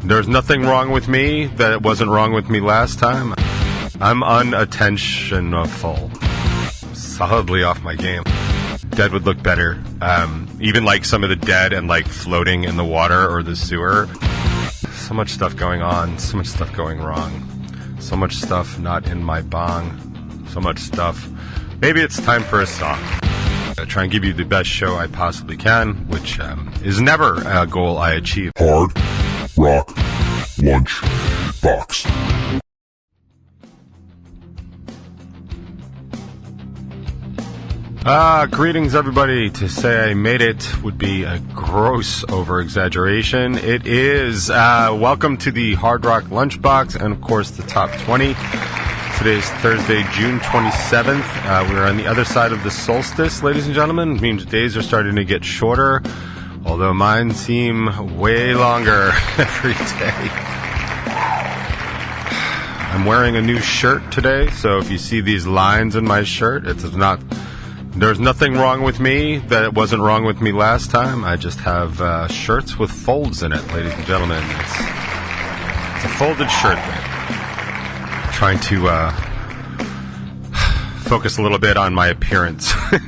There's nothing wrong with me that wasn't wrong with me last time. I'm unattentionful. Solidly off my game. Dead would look better. Even like some of the dead and like floating in the water or the sewer. So much stuff going on. So much stuff going wrong. So much stuff not in my bong. So much stuff. Maybe it's time for a song. I try and give you the best show I possibly can, which is never a goal I achieve. Hard Rock Lunchbox. Greetings everybody. To say I made it would be a gross over-exaggeration. It is. Welcome to the Hard Rock Lunchbox and of course the Top 20. Today's Thursday, June 27th. We're on the other side of the solstice, ladies and gentlemen. It means days are starting to get shorter, although mine seem way longer every day. I'm wearing a new shirt today, so if you see these lines in my shirt, there's nothing wrong with me that wasn't wrong with me last time. I just have shirts with folds in it, ladies and gentlemen. It's a folded shirt there. Trying to focus a little bit on my appearance. I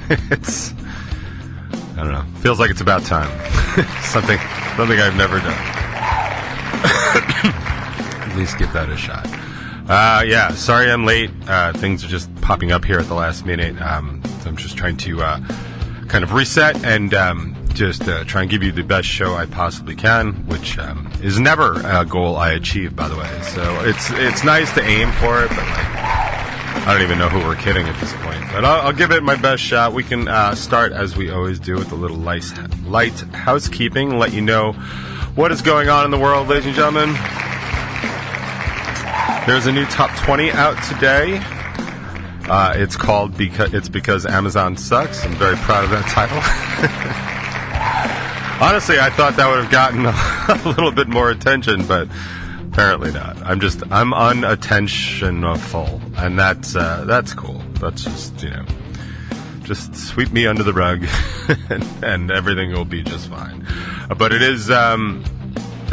don't know. Feels like it's about time. something I've never done. At least give that a shot. Yeah, sorry I'm late. Things are just popping up here at the last minute. So I'm just trying to kind of reset and just try and give you the best show I possibly can, which is never a goal I achieve, by the way. So it's nice to aim for it, but I don't even know who we're kidding at this point. But I'll give it my best shot. We can start, as we always do, with a little light housekeeping, let you know what is going on in the world, ladies and gentlemen. There's a new Top 20 out today. It's called Because Amazon Sucks. I'm very proud of that title. Honestly, I thought that would have gotten a little bit more attention, but apparently not. I'm unattentionful, and that's cool. That's just sweep me under the rug, and everything will be just fine. But it is. I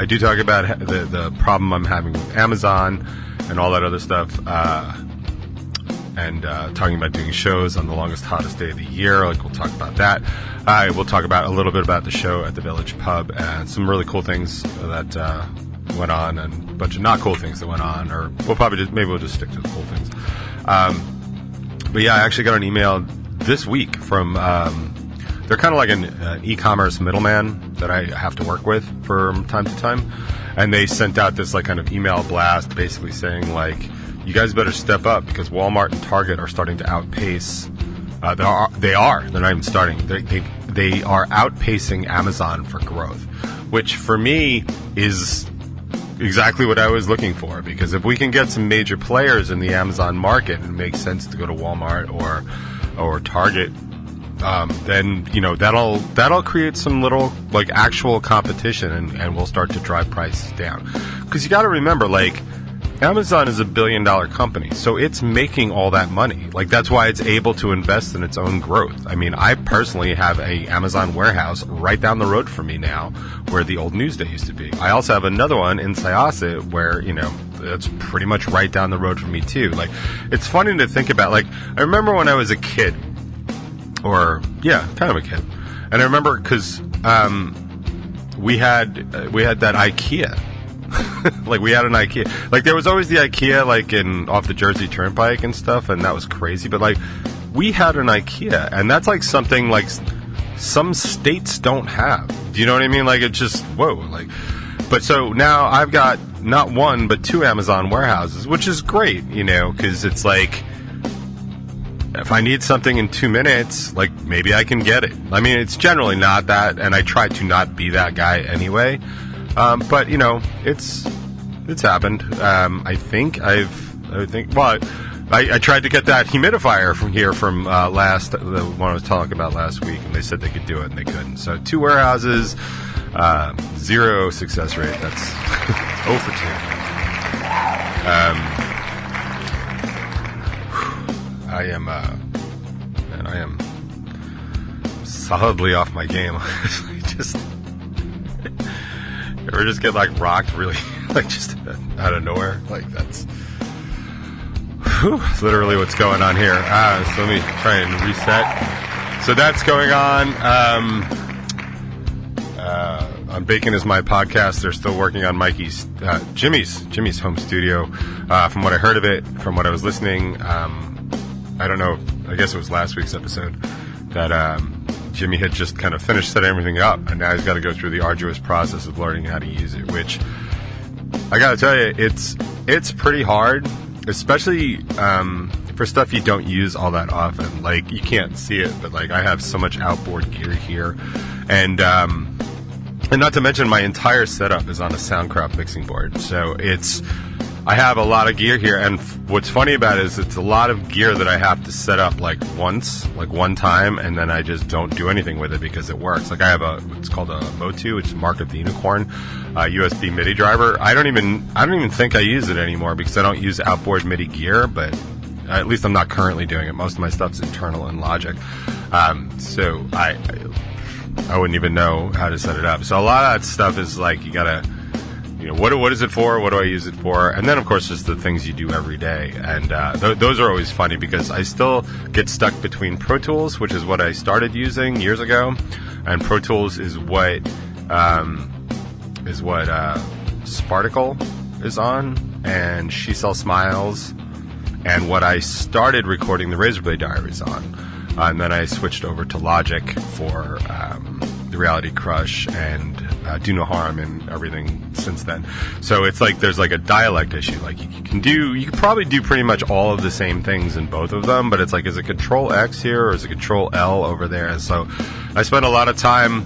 do talk about the problem I'm having with Amazon and all that other stuff. And talking about doing shows on the longest, hottest day of the year. Like, we'll talk about that. We'll talk about a little bit about the show at the Village Pub and some really cool things that went on, and a bunch of not cool things that went on. Or we'll just stick to the cool things. But yeah, I actually got an email this week from. They're kind of like an e-commerce middleman that I have to work with from time to time, and they sent out this like kind of email blast, basically saying like, you guys better step up because Walmart and Target are starting to outpace. They're not even starting. They are outpacing Amazon for growth, which for me is exactly what I was looking for. Because if we can get some major players in the Amazon market, it makes sense to go to Walmart or Target. Then that'll create some little like actual competition, and we'll start to drive prices down. Because you got to remember, like, Amazon is $1 billion company, so it's making all that money. Like, that's why it's able to invest in its own growth. I mean, I personally have a Amazon warehouse right down the road from me now, where the old Newsday used to be. I also have another one in Syosset where, it's pretty much right down the road from me too. Like, it's funny to think about. Like, I remember when I was a kid, kind of a kid, and I remember because we had that IKEA. Like, we had an IKEA. Like, there was always the IKEA, like, off the Jersey Turnpike and stuff, and that was crazy. But, like, we had an IKEA, and that's, like, something, like, some states don't have. Do you know what I mean? Like, it's just, whoa. Like, but so now I've got not one, but 2 Amazon warehouses, which is great, because it's, like, if I need something in 2 minutes, like, maybe I can get it. I mean, it's generally not that, and I try to not be that guy anyway. But it's happened. I tried to get that humidifier from the one I was talking about last week, and they said they could do it, and they couldn't. So 2 warehouses, 0 success rate. That's 0 for 2. I am solidly off my game. Just get or just get like rocked really like just out of nowhere. Like that's literally what's going on here. So let me try and reset. So that's going on. On Bacon Is My Podcast, they're still working on Jimmy's home studio. From what I heard of it, from what I was listening, I don't know, I guess it was last week's episode that Jimmy had just kind of finished setting everything up, and now he's got to go through the arduous process of learning how to use it, which I gotta tell you, it's pretty hard, especially for stuff you don't use all that often. Like, you can't see it, but like I have so much outboard gear here, and not to mention my entire setup is on a Soundcraft mixing board. So I have a lot of gear here, and what's funny about it is it's a lot of gear that I have to set up like one time, and then I just don't do anything with it because it works. Like I have what's called a Motu, which is Mark of the Unicorn, USB MIDI driver. I don't even think I use it anymore because I don't use outboard MIDI gear, but at least I'm not currently doing it. Most of my stuff's internal in Logic. So I wouldn't even know how to set it up. So a lot of that stuff is like, you gotta, what is it for? What do I use it for? And then, of course, just the things you do every day. And those are always funny because I still get stuck between Pro Tools, which is what I started using years ago, and Pro Tools is what Sparticle is on, and She Sells Smiles, and what I started recording the Razorblade Diaries on. And then I switched over to Logic for the Reality Crush and Do No Harm and everything since then. So it's like there's like a dialect issue. Like you can probably do pretty much all of the same things in both of them, but it's like, is it Control X here or is it Control L over there? So I spend a lot of time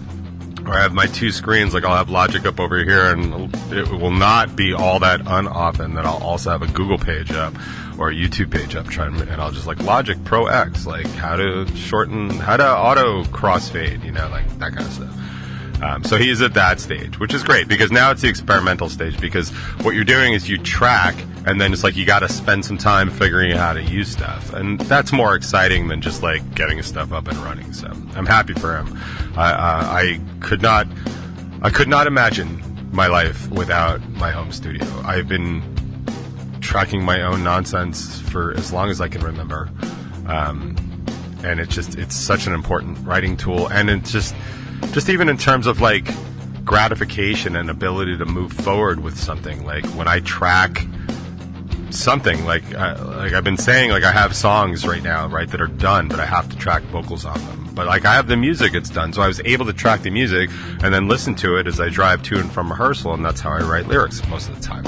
where I have my two screens. Like I'll have Logic up over here, and it will not be all that unoften that I'll also have a Google page up or a YouTube page up, and I'll just like Logic Pro X, like how to auto crossfade, like that kind of stuff. So he is at that stage, which is great because now it's the experimental stage, because what you're doing is you track, and then it's like you got to spend some time figuring out how to use stuff, and that's more exciting than just like getting his stuff up and running. So I'm happy for him. I could not imagine my life without my home studio. I've been tracking my own nonsense for as long as I can remember, and it's such an important writing tool, and it's just even in terms of like gratification and ability to move forward with something. Like when I track something, like I've been saying, like I have songs right now, right, that are done, but I have to track vocals on them. But like I have the music, it's done, so I was able to track the music and then listen to it as I drive to and from rehearsal, and that's how I write lyrics most of the time.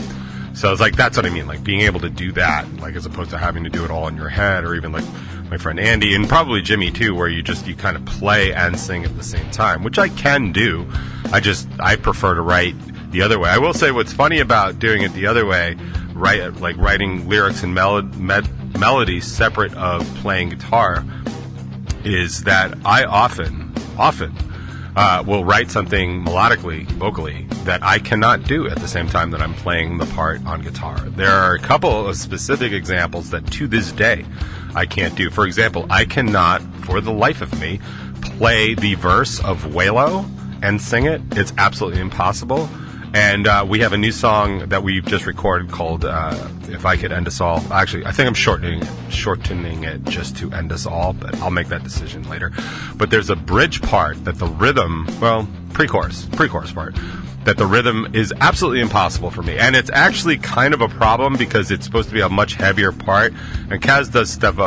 So it's like, that's what I mean, like being able to do that, like as opposed to having to do it all in your head, or even like my friend Andy and probably Jimmy too, where you kind of play and sing at the same time, which I can do. I prefer to write the other way. I will say what's funny about doing it the other way, like writing lyrics and melodies separate of playing guitar, is that I often will write something melodically, vocally, that I cannot do at the same time that I'm playing the part on guitar. There are a couple of specific examples that to this day I can't do. For example, I cannot, for the life of me, play the verse of Walo and sing it. It's absolutely impossible. And we have a new song that we've just recorded called If I Could End Us All. Actually, I think I'm shortening it just to End Us All, but I'll make that decision later. But there's a bridge part that the rhythm, pre-chorus part, that the rhythm is absolutely impossible for me. And it's actually kind of a problem because it's supposed to be a much heavier part. And Kaz does step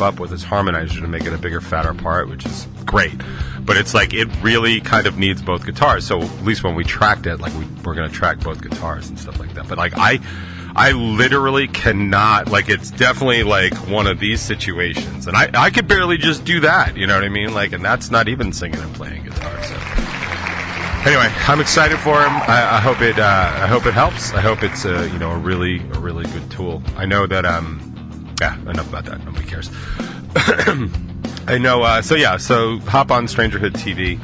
up with his harmonizer to make it a bigger, fatter part, which is great. But it's like, it really kind of needs both guitars. So at least when we tracked it, like we're going to track both guitars and stuff like that. But like I literally cannot, like it's definitely like one of these situations. And I could barely just do that, you know what I mean? Like, and that's not even singing and playing guitar. So anyway, I'm excited for him. I hope it helps. I hope it's a really good tool. I know that enough about that. Nobody cares. I know. So hop on Strangerhood TV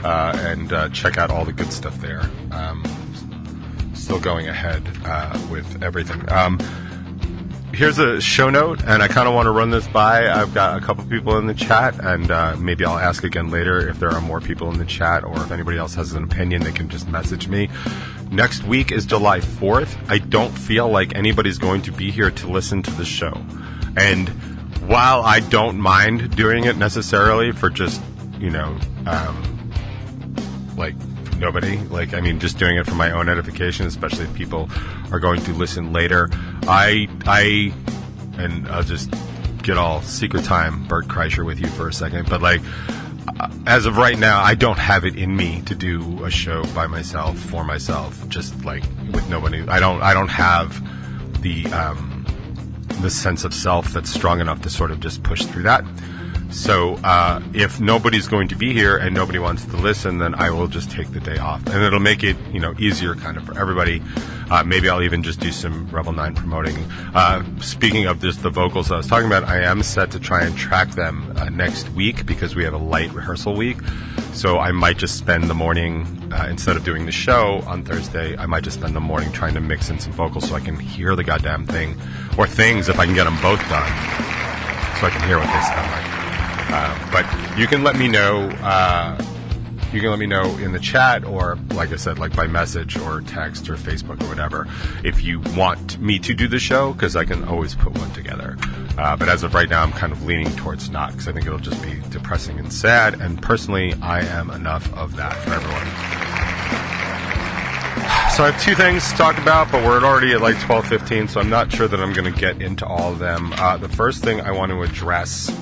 and check out all the good stuff there. Still going ahead with everything. here's a show note, and I kind of want to run this by. I've got a couple people in the chat, and maybe I'll ask again later if there are more people in the chat, or if anybody else has an opinion, they can just message me. Next week is July 4th. I don't feel like anybody's going to be here to listen to the show. And while I don't mind doing it necessarily for just, like nobody, just doing it for my own edification, especially if people are going to listen later, and I'll just get all secret time Bert Kreischer with you for a second, but as of right now, I don't have it in me to do a show by myself, for myself, just with nobody. I don't have the sense of self that's strong enough to sort of just push through that. So if nobody's going to be here and nobody wants to listen, then I will just take the day off, and it'll make it easier kind of for everybody. Maybe I'll even just do some Revel 9 promoting. Speaking of just the vocals I was talking about, I am set to try and track them next week because we have a light rehearsal week. So I might just spend the morning, instead of doing the show on Thursday, I might just spend the morning trying to mix in some vocals so I can hear the goddamn thing, or things if I can get them both done, so I can hear what they sound like. But you can let me know. You can let me know in the chat, or like I said, by message or text or Facebook or whatever, if you want me to do the show, because I can always put one together. But as of right now, I'm kind of leaning towards not, because I think it'll just be depressing and sad. And personally, I am enough of that for everyone. So I have two things to talk about, but we're already at 12:15, so I'm not sure that I'm going to get into all of them. The first thing I want to address,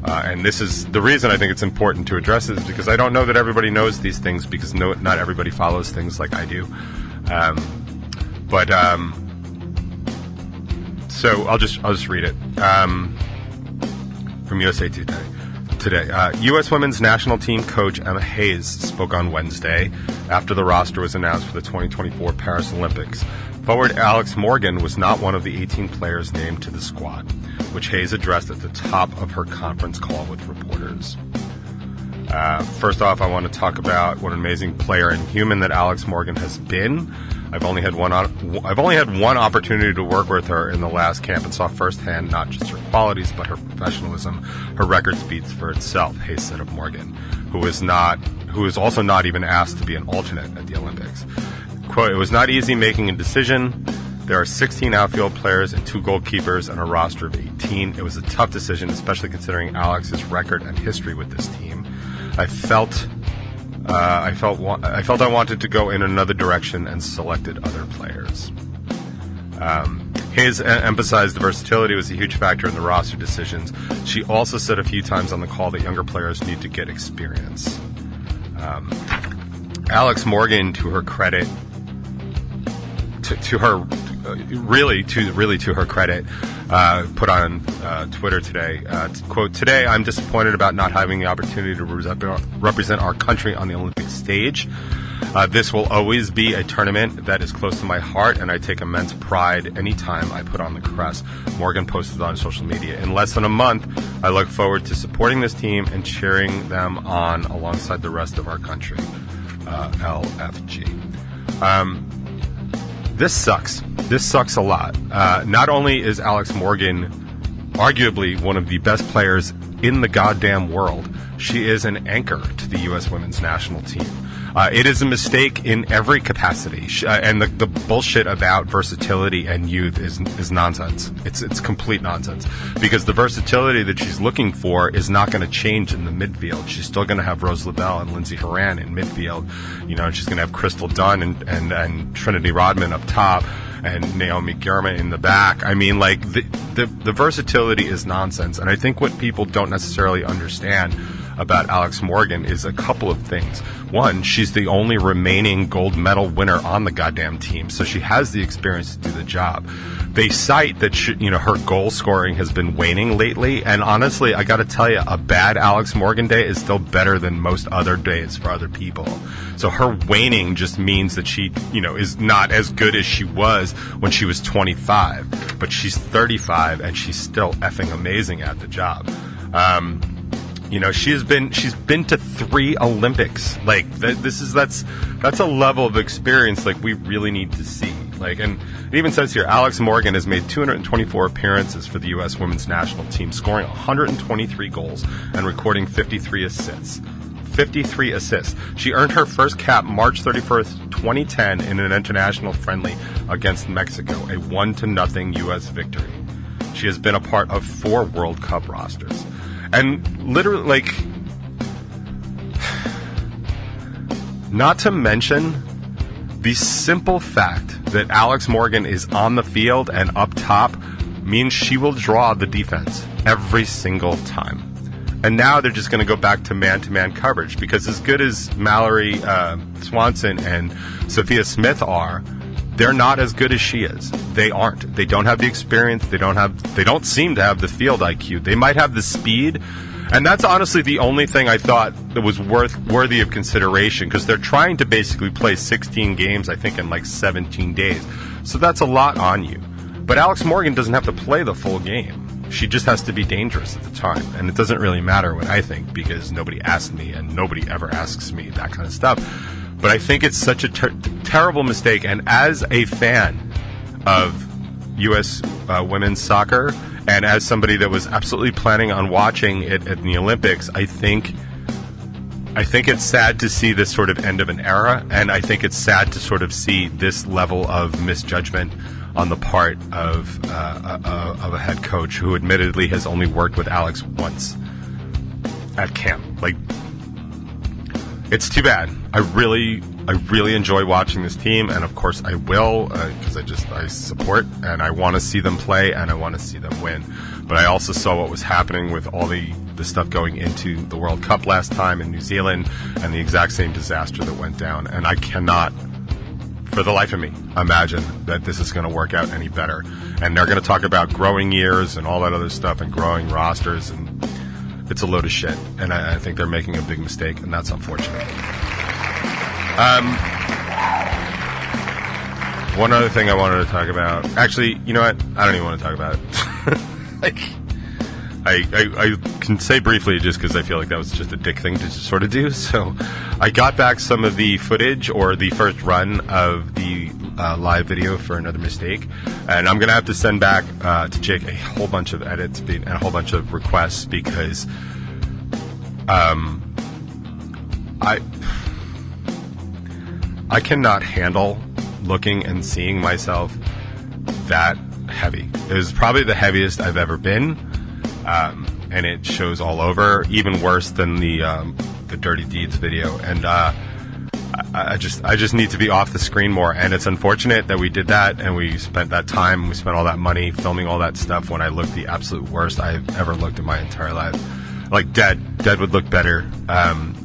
and this is the reason I think it's important to address it, is because I don't know that everybody knows these things, because not everybody follows things like I do. So I'll just read it from USA Today. U.S. Women's National Team coach Emma Hayes spoke on Wednesday after the roster was announced for the 2024 Paris Olympics. Forward Alex Morgan was not one of the 18 players named to the squad, which Hayes addressed at the top of her conference call with reporters. First off, I want to talk about what an amazing player and human that Alex Morgan has been. I've only had one opportunity to work with her in the last camp, and saw firsthand not just her qualities but her professionalism. Her record speaks for itself, Hayes said of Morgan, who is also not even asked to be an alternate at the Olympics. Quote, "It was not easy making a decision. There are 16 outfield players and 2 goalkeepers and a roster of 18. It was a tough decision, especially considering Alex's record and history with this team. I felt I wanted to go in another direction and selected other players." Hayes emphasized the versatility was a huge factor in the roster decisions. She also said a few times on the call that younger players need to get experience. Alex Morgan, to her credit, to her credit, put on Twitter today, quote, "Today I'm disappointed about not having the opportunity to represent our country on the Olympic stage. This will always be a tournament that is close to my heart, and I take immense pride anytime I put on the crest," Morgan posted on social media. "In less than a month, I look forward to supporting this team and cheering them on alongside the rest of our country." LFG. This sucks. This sucks a lot. Not only is Alex Morgan arguably one of the best players in the goddamn world, she is an anchor to the U.S. Women's National Team. It is a mistake in every capacity, and the bullshit about versatility and youth is nonsense. It's complete nonsense, because the versatility that she's looking for is not going to change in the midfield. She's still going to have Rose Lavelle and Lindsey Horan in midfield, and she's going to have Crystal Dunn and Trinity Rodman up top, and Naomi Girma in the back. I mean, the versatility is nonsense, and I think what people don't necessarily understand about Alex Morgan is a couple of things. One, she's the only remaining gold medal winner on the goddamn team, so she has the experience to do the job. They cite that her goal scoring has been waning lately, and honestly, I got to tell you, a bad Alex Morgan day is still better than most other days for other people. So her waning just means that she, is not as good as she was when she was 25, but she's 35 and she's still effing amazing at the job. She's been to 3 Olympics. That's a level of experience we really need to see. Like, and it even says here, Alex Morgan has made 224 appearances for the U.S. women's national team, scoring 123 goals and recording 53 assists. 53 assists. She earned her first cap March 31st, 2010 in an international friendly against Mexico, a 1-0 U.S. victory. She has been a part of 4 World Cup rosters. And literally, like, not to mention the simple fact that Alex Morgan is on the field and up top means she will draw the defense every single time. And now they're just going to go back to man-to-man coverage, because as good as Mallory Swanson and Sophia Smith are, they're not as good as she is. They aren't. They don't have the experience. They don't seem to have the field IQ. They might have the speed, and that's honestly the only thing I thought that was worthy of consideration, because they're trying to basically play 16 games, I think, in like 17 days. So that's a lot on you. But Alex Morgan doesn't have to play the full game. She just has to be dangerous at the time. And it doesn't really matter what I think, because nobody asked me, and nobody ever asks me that kind of stuff. But I think it's such a terrible mistake. And as a fan of U.S. women's soccer, and as somebody that was absolutely planning on watching it at the Olympics, I think it's sad to see this sort of end of an era, and I think it's sad to sort of see this level of misjudgment on the part of a head coach who admittedly has only worked with Alex once at camp. Like, it's too bad. I really enjoy watching this team, and of course I will, because I support and I want to see them play and I want to see them win. But I also saw what was happening with all the stuff going into the World Cup last time in New Zealand, and the exact same disaster that went down. And I cannot, for the life of me, imagine that this is going to work out any better. And they're going to talk about growing years and all that other stuff and growing rosters, and it's a load of shit. And I think they're making a big mistake, and that's unfortunate. One other thing I wanted to talk about. Actually, you know what? I don't even want to talk about it. Like, I can say briefly, just because I feel like that was just a dick thing to just sort of do. So I got back some of the footage, or the first run of the live video for Another Mistake, and I'm going to have to send back to Jake a whole bunch of edits and a whole bunch of requests, because I cannot handle looking and seeing myself that heavy. It was probably the heaviest I've ever been. And it shows all over, even worse than the Dirty Deeds video. And I just need to be off the screen more. And it's unfortunate that we did that, and we spent that time, we spent all that money filming all that stuff when I looked the absolute worst I've ever looked in my entire life. Like dead would look better.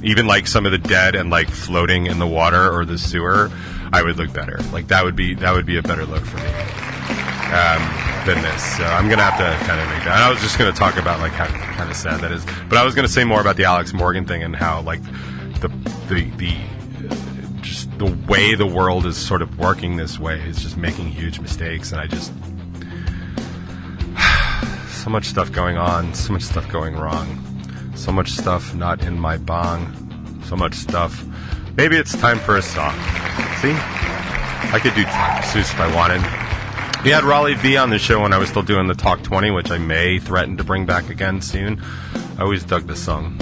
Even like some of the dead and like floating in the water or the sewer, I would look better. Like that would be a better look for me. Than this. So I'm going to have to kind of make that. And I was just going to talk about like how kind of sad that is. But I was going to say more about the Alex Morgan thing, and how like just the way the world is sort of working this way is just making huge mistakes. And I just, so much stuff going on, so much stuff going wrong, so much stuff not in my bong, so much stuff. Maybe it's time for a song. See? I could do Seuss if I wanted. We had Raleigh V on the show when I was still doing the Talk 20, which I may threaten to bring back again soon. I always dug this song.